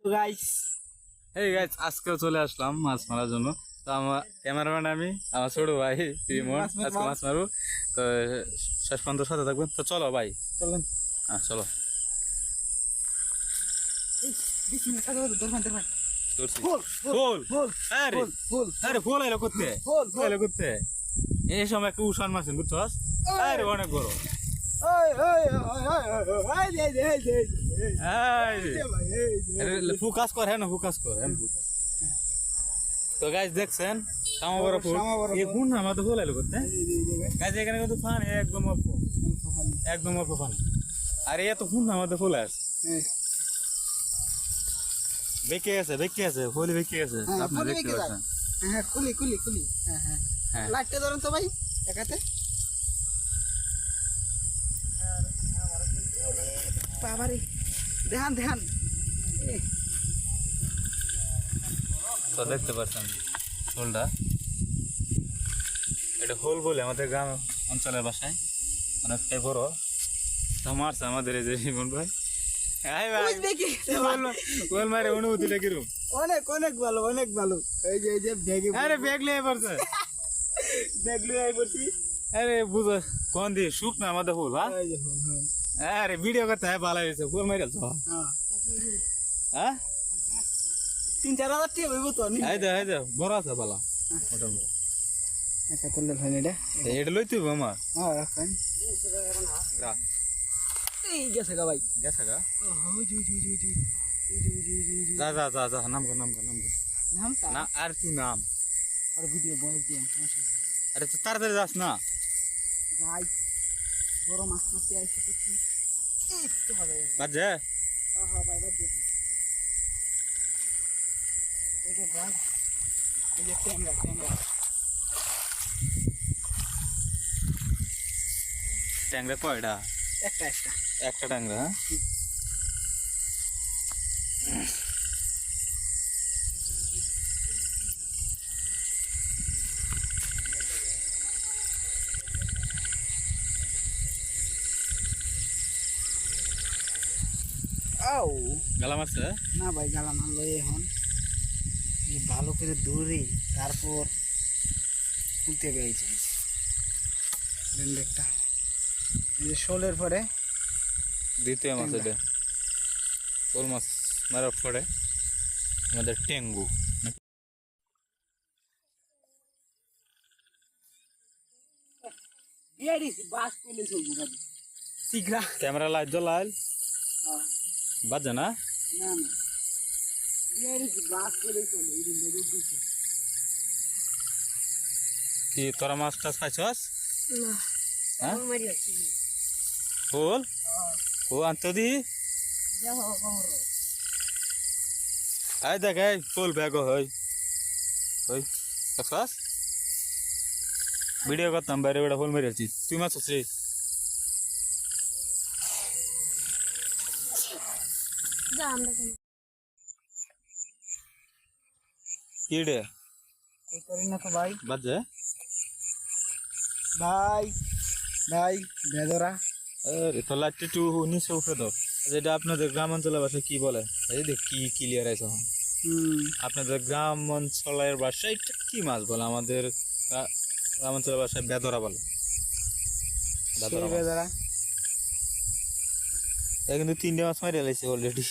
Guys আজকেও চলে আসলাম মাছ মারার জন্য। তো আমার ক্যামেরাম্যান আমি, আমার ছোট ভাই রিমন আজকে মাছ মারবো। তো শেষ পর্যন্ত সাথে থাকবেন। তো চলো ভাই, চলেন। হ্যাঁ চলো। ফুল এলো করতে, এলো করতে এই সময় একটু উষান মারছেন বুঝছো? আরে অনেক বড়। ফোকাস কর, হ্যাঁ ফোকাস কর, হ্যাঁ ফোকাস। তো গাইস দেখছেন কামা বড় ফুল, এই ফুল না আমাদের ফুল এলো করতে গাইস। এখানে কিন্তু পানি একদম অল্প, একদম অল্প পানি। আর এত ফুল না আমাদের ফুল আছে, বেঁকে আছে, বেঁকে আছে, ফুল বেঁকে আছে। আপনি দেখতে পাচ্ছেন? হ্যাঁ খুলি খুলি খুলি। হ্যাঁ হ্যাঁ, লাইটটা ধরুন তো ভাই দেখাতে। বাবারে, দেখান দেখান। তো দেখতে পাচ্ছেন হোলটা, এটা হোল বলে আমাদের গ্রাম অঞ্চলের ভাষায়, অনেকটাই বড়। তো মারছে আমাদের এই যে রিমন ভাই। হোল মারে অনুভূতিটা কিরকম? অনেক অনেক ভালো, অনেক ভালো। এই যে ব্যাগে, আরে ব্যাগ লিয়ে পড়ছে, ব্যাগ লিয়ে আই পড়ছি। আরে বুঝো কোন দিয়ে শুক না আমাদের ফুল। আরে ভিডিও করতে হয়, ভালো হয়েছে ফুল মারি হ্যাঁ 3-4 হাজার টাকা হইব তো। এই দে বড় আছে ভালো মোটামুটি। একা তুললে হয় না এটা, এটা লইতে হবে আমার। হ্যাঁ রাখেন। এই গেছে গা ভাই, গেছে গা। যা যা যা যা যা, নাম কর নাম কর নাম কর। নাম না আর কি নাম? আর ভিডিও বয়স দিন সমস্যা। আরে তো তাড়াতাড়ি যাস না গাই, বড় মাছ মারতে আইছে করছি। একটু হবে বাজে। হ্যাঁ ভাই বাদ দিয়ে। এই যে ভাই, এই যে ট্যাংরা ট্যাংরা ট্যাংরা কয়টা? একটা একটা একটা ট্যাংরা। হ্যাঁ আও গালা মারছে না ভাই, গালা মারলো এখন। ভালো করে দৌড়ে তারপর খুলতে পেয়েছি একটা। এই যে শোলের পরে দ্বিতীয় মাছ, এটা শোল মাছ মারার পরে আমাদের টেঙ্গু। ক্যামেরা লাইট জ্বলাইল বাজে না? কি তোরা মাছ টাছ খাইছস? হ্যাঁ ফুল ও আনতো দি। এই দেখ এই ফুল ব্যাগ হই ওই খাস ভিডিও করতাম বাইরে বেড়া ফুল মেরেছি। তুই মাছ আছিস? কি রে কই করি না তো ভাই। বাজে ভাই ভাই বেদরা। আরে তো লাইটটা একটু নিচে উঠে দাও। যেটা আপনাদের গ্রাম অঞ্চলের ভাষায় কি বলে? এই দেখ কি ক্লিয়ার আছে। আপনাদের গ্রাম অঞ্চলের ভাষায় এটা কি মাছ বলে? আমাদের গ্রাম অঞ্চলের ভাষায় বেদরা বলে। বেদরা কিন্তু 3টে মাছ মারি লাইছে অলরেডি।